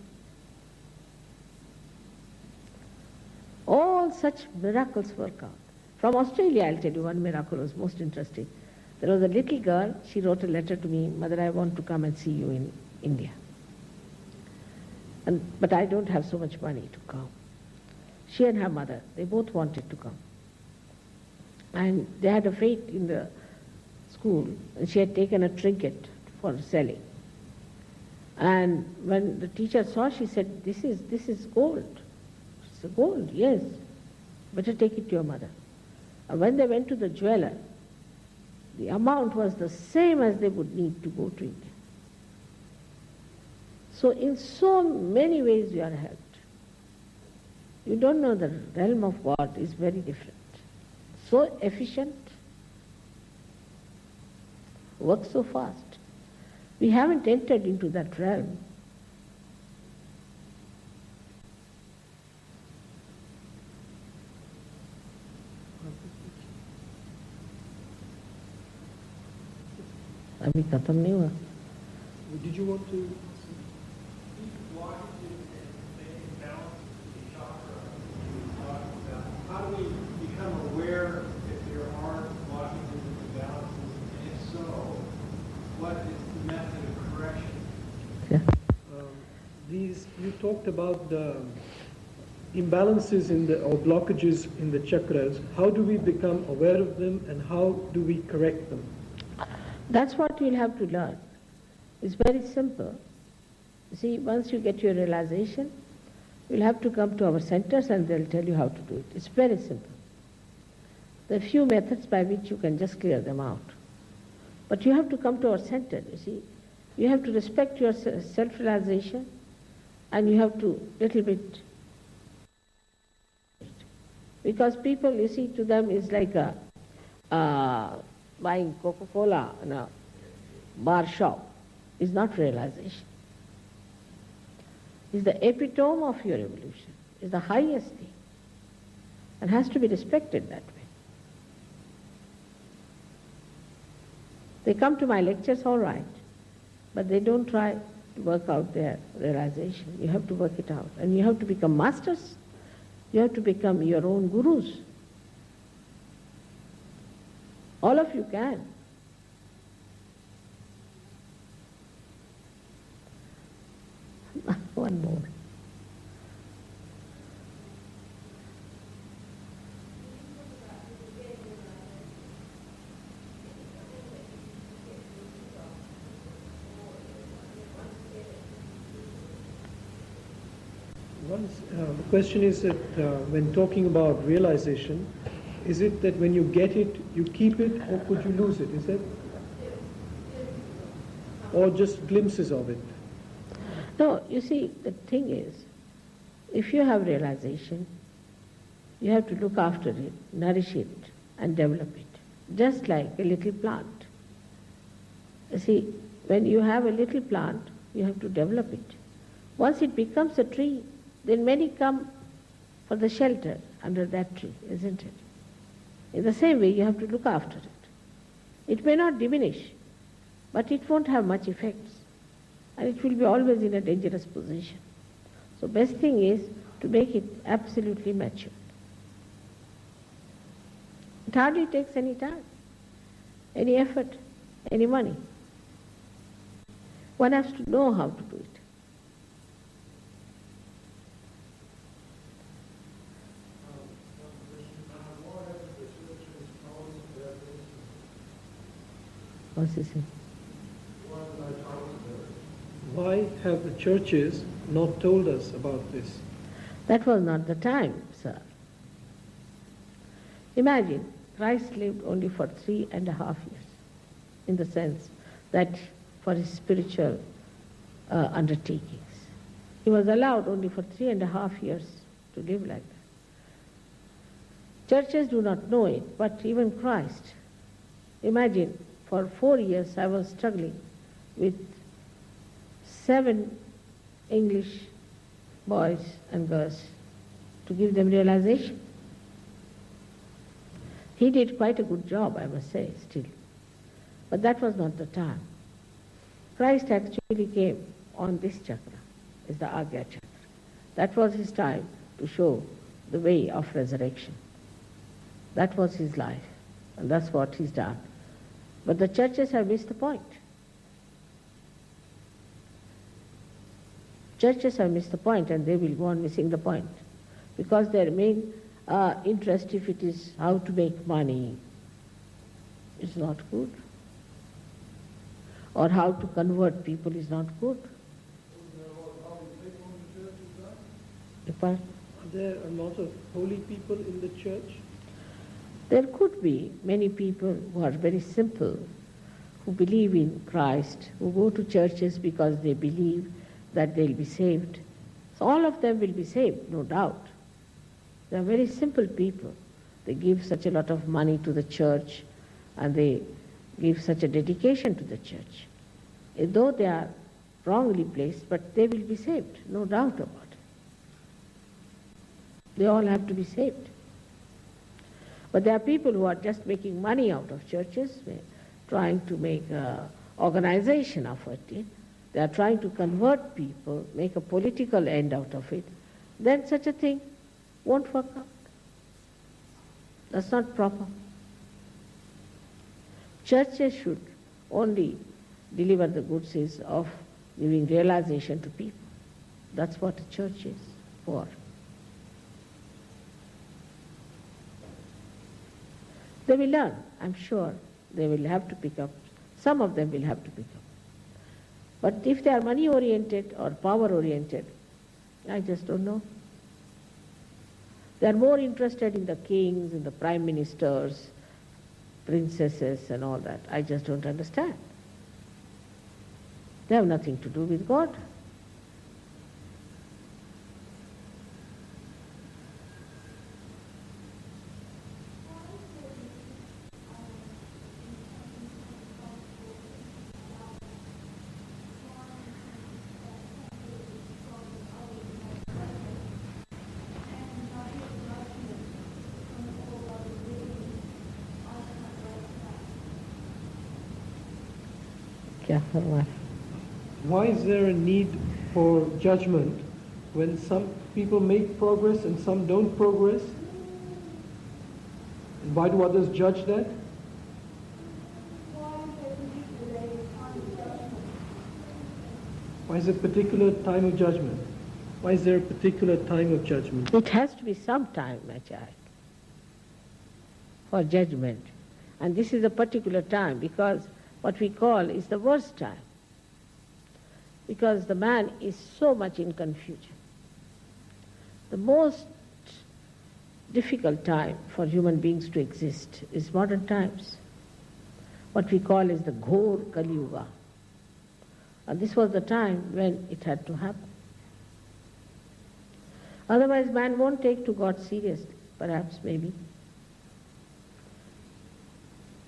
All such miracles work out. From Australia, I'll tell you one miracle was most interesting. There was a little girl, she wrote a letter to me, "Mother, I want to come and see you in India. But I don't have so much money to come." She and her mother, they both wanted to come. And they had a fete in the school, and she had taken a trinket for selling. And when the teacher saw, she said, this is gold. She said, "Gold, yes. Better take it to your mother." And when they went to the jeweler, the amount was the same as they would need to go to India. So in so many ways we are helped. You don't know, the realm of God is very different. So efficient, works so fast. We haven't entered into that realm. अभी खत्म नहीं हुआ. Did you want to? How do we become aware if there are blockages and imbalances, and if so, what is the method of correction? You talked about the imbalances or blockages in the chakras. How do we become aware of them, and how do we correct them? That's what you'll have to learn. It's very simple. See, once you get your realization, you'll have to come to our centers and they'll tell you how to do it. It's very simple. There are few methods by which you can just clear them out. But you have to come to our center, you see. You have to respect your self-realization, and you have to little bit. Because people, you see, to them is like buying Coca-Cola in a bar shop. Is not realization. Is the epitome of your evolution. Is the highest thing. And has to be respected that way. They come to my lectures, all right, but they don't try to work out their realization. You have to work it out. And you have to become masters. You have to become your own gurus. All of you can. One more. The question is that when talking about realization, Is it that when you get it, you keep it, or could you lose it? Is it? Or just glimpses of it? No, you see, the thing is, if you have realization, you have to look after it, nourish it, and develop it, just like a little plant. You see, when you have a little plant, you have to develop it. Once it becomes a tree, then many come for the shelter under that tree, isn't it? In the same way, you have to look after it. It may not diminish, but it won't have much effects, and it will be always in a dangerous position. So best thing is to make it absolutely mature. It hardly takes any time, any effort, any money. One has to know how to do it. What's he saying? Why have the churches not told us about this? That was not the time, sir. Imagine, Christ lived only for 3.5 years, in the sense that for his spiritual undertakings. He was allowed only for 3.5 years to live like that. Churches do not know it, but even Christ. Imagine, for 4 years I was struggling with 7 English boys and girls to give them realization. He did quite a good job, I must say, still. But that was not the time. Christ actually came on this chakra, is the Agya chakra. That was his time to show the way of resurrection. That was his life, and that's what he's done. But the churches have missed the point. Churches have missed the point, and they will go on missing the point, because their main interest, if it is how to make money, is not good, or how to convert people is not good. Are there a lot of holy people in the church? There could be many people who are very simple, who believe in Christ, who go to churches because they believe that they'll be saved. So all of them will be saved, no doubt. They are very simple people. They give such a lot of money to the church, and they give such a dedication to the church. Though they are wrongly placed, but they will be saved, no doubt about it. They all have to be saved. But there are people who are just making money out of churches, trying to make an organization of it. They are trying to convert people, make a political end out of it. Then such a thing won't work out. That's not proper. Churches should only deliver the goods of giving realization to people. That's what a church is for. They will learn, I'm sure. They will have to pick up. Some of them will have to pick up. But if they are money-oriented or power-oriented, I just don't know. They are more interested in the kings and the prime ministers, princesses and all that. I just don't understand. They have nothing to do with God. Why is there a need for judgment when some people make progress and some don't progress? And why do others judge that? Why is it a particular time of judgment? Why is there a particular time of judgment? It has to be some time, my child, for judgment. And this is a particular time, because what we call is the worst time. Because the man is so much in confusion. The most difficult time for human beings to exist is modern times. What we call is the Ghor Kali Yuga. And this was the time when it had to happen. Otherwise man won't take to God seriously, perhaps, maybe.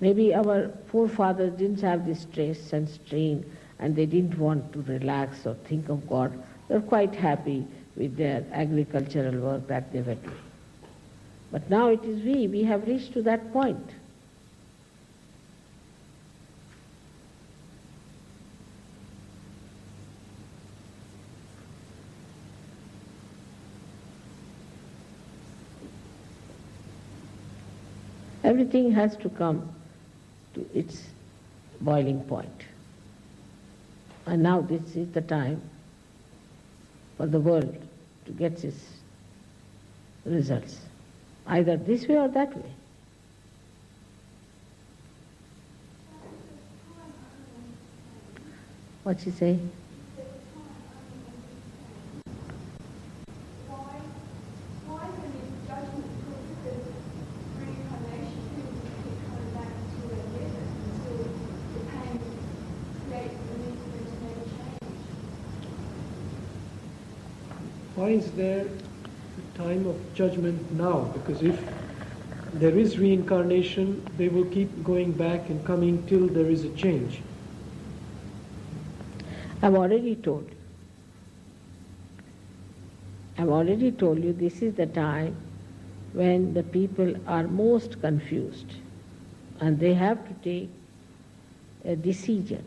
Maybe our forefathers didn't have this stress and strain and they didn't want to relax or think of God. They were quite happy with their agricultural work that they were doing. But now it is we have reached to that point. Everything has to come to its boiling point. And now this is the time for the world to get its results, either this way or that way. What's she saying? Why is there a time of judgment now? Because if there is reincarnation, they will keep going back and coming till there is a change. I've already told you this is the time when the people are most confused and they have to take a decision.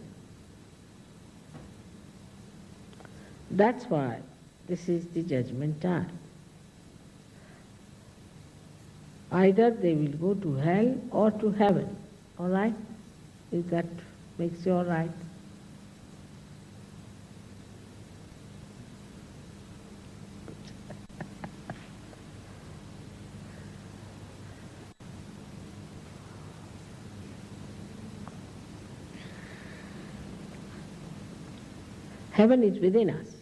That's why this is the judgment time. Either they will go to hell or to heaven. All right? If that makes you all right. Heaven is within us.